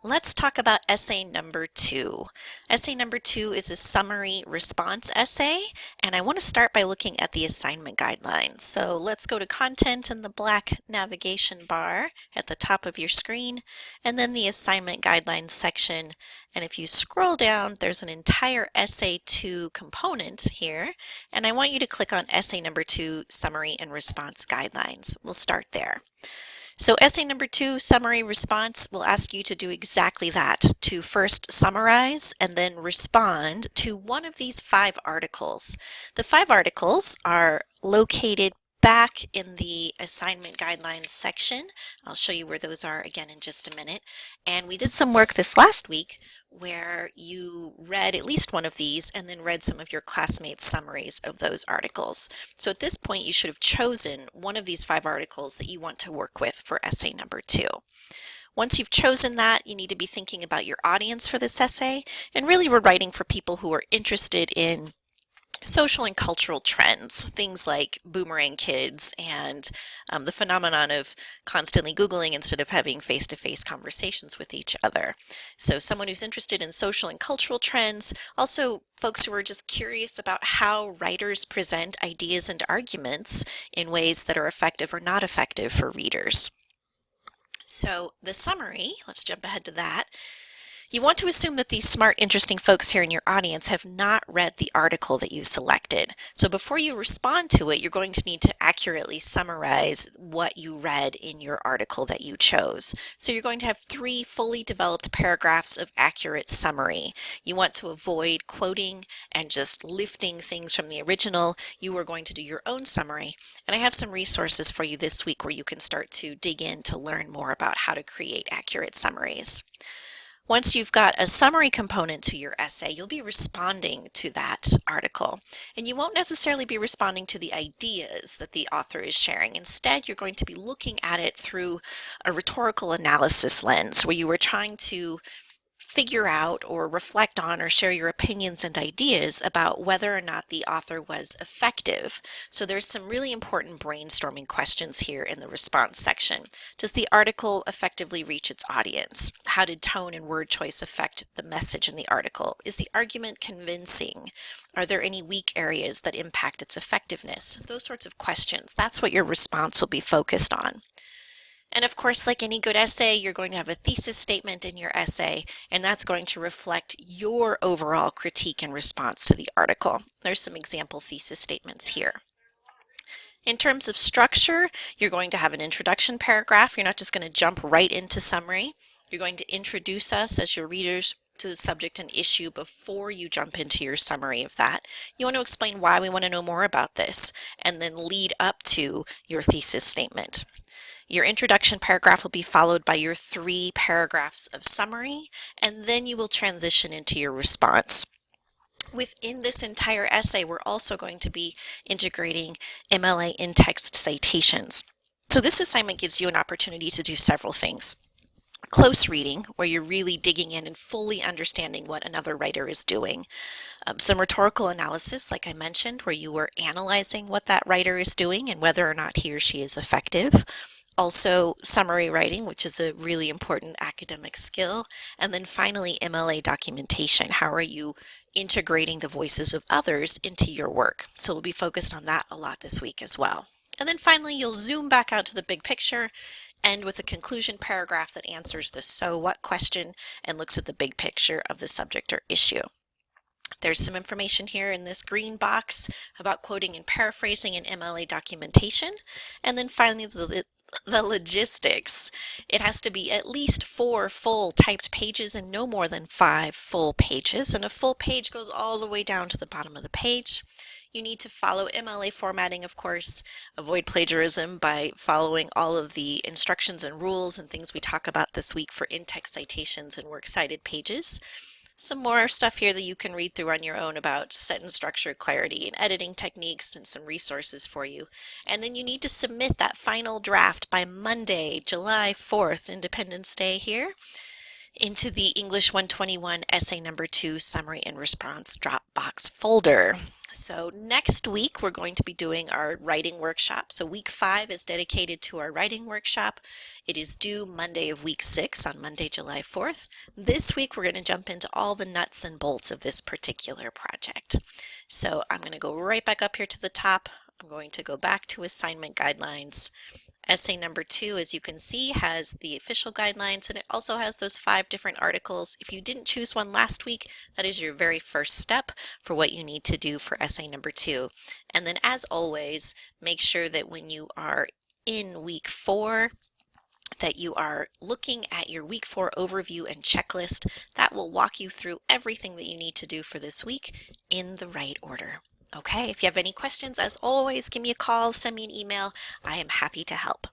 Let's talk about essay number 2. Essay number 2 is a summary response essay, and I want to start by looking at the assignment guidelines. So let's go to content in the black navigation bar at the top of your screen, and then the assignment guidelines section. And if you scroll down, there's an entire essay 2 component here, and I want you to click on essay number 2, summary and response guidelines. We'll start there. So essay number 2, summary response, will ask you to do exactly that, to first summarize and then respond to one of these 5 articles. The 5 articles are located back in the assignment guidelines section. I'll show you where those are again in just a minute. And we did some work this last week where you read at least one of these and then read some of your classmates' summaries of those articles. So at this point, you should have chosen one of these 5 articles that you want to work with for essay number 2. Once you've chosen that, you need to be thinking about your audience for this essay, and really we're writing for people who are interested in social and cultural trends, things like boomerang kids and the phenomenon of constantly Googling instead of having face-to-face conversations with each other. So someone who's interested in social and cultural trends, also folks who are just curious about how writers present ideas and arguments in ways that are effective or not effective for readers. So the summary, let's jump ahead to that. You want to assume that these smart, interesting folks here in your audience have not read the article that you selected. So before you respond to it, you're going to need to accurately summarize what you read in your article that you chose. So you're going to have 3 fully developed paragraphs of accurate summary. You want to avoid quoting and just lifting things from the original. You are going to do your own summary. And I have some resources for you this week where you can start to dig in to learn more about how to create accurate summaries. Once you've got a summary component to your essay, you'll be responding to that article. And you won't necessarily be responding to the ideas that the author is sharing. Instead, you're going to be looking at it through a rhetorical analysis lens where you are trying to figure out or reflect on or share your opinions and ideas about whether or not the author was effective. So there's some really important brainstorming questions here in the response section. Does the article effectively reach its audience? How did tone and word choice affect the message in the article? Is the argument convincing? Are there any weak areas that impact its effectiveness? Those sorts of questions. That's what your response will be focused on. And of course, like any good essay, you're going to have a thesis statement in your essay, and that's going to reflect your overall critique and response to the article. There's some example thesis statements here. In terms of structure, you're going to have an introduction paragraph. You're not just going to jump right into summary. You're going to introduce us as your readers to the subject and issue before you jump into your summary of that. You want to explain why we want to know more about this, and then lead up to your thesis statement. Your introduction paragraph will be followed by your 3 paragraphs of summary, and then you will transition into your response. Within this entire essay, we're also going to be integrating MLA in-text citations. So this assignment gives you an opportunity to do several things. Close reading, where you're really digging in and fully understanding what another writer is doing. Some rhetorical analysis, like I mentioned, where you are analyzing what that writer is doing and whether or not he or she is effective. Also, summary writing, which is a really important academic skill. And then finally, MLA documentation. How are you integrating the voices of others into your work? So we'll be focused on that a lot this week as well. And then finally, you'll zoom back out to the big picture, end with a conclusion paragraph that answers the so what question and looks at the big picture of the subject or issue. There's some information here in this green box about quoting and paraphrasing and MLA documentation. And then finally, the logistics. It has to be at least 4 full typed pages and no more than 5 full pages. And a full page goes all the way down to the bottom of the page. You need to follow MLA formatting, of course, avoid plagiarism by following all of the instructions and rules and things we talk about this week for in-text citations and works cited pages. Some more stuff here that you can read through on your own about sentence structure, clarity, and editing techniques, and some resources for you. And then you need to submit that final draft by Monday, July 4th, Independence Day here, into the English 121 Essay Number 2 Summary and Response Dropbox folder. So next week, we're going to be doing our writing workshop. So week 5 is dedicated to our writing workshop. It is due Monday of week 6 on Monday, July 4th. This week, we're going to jump into all the nuts and bolts of this particular project. So I'm going to go right back up here to the top. I'm going to go back to assignment guidelines. Essay number 2, as you can see, has the official guidelines, and it also has those 5 different articles. If you didn't choose one last week, that is your very first step for what you need to do for essay number 2. And then, as always, make sure that when you are in week 4, that you are looking at your week 4 overview and checklist. That will walk you through everything that you need to do for this week in the right order. Okay, if you have any questions, as always, give me a call, send me an email. I am happy to help.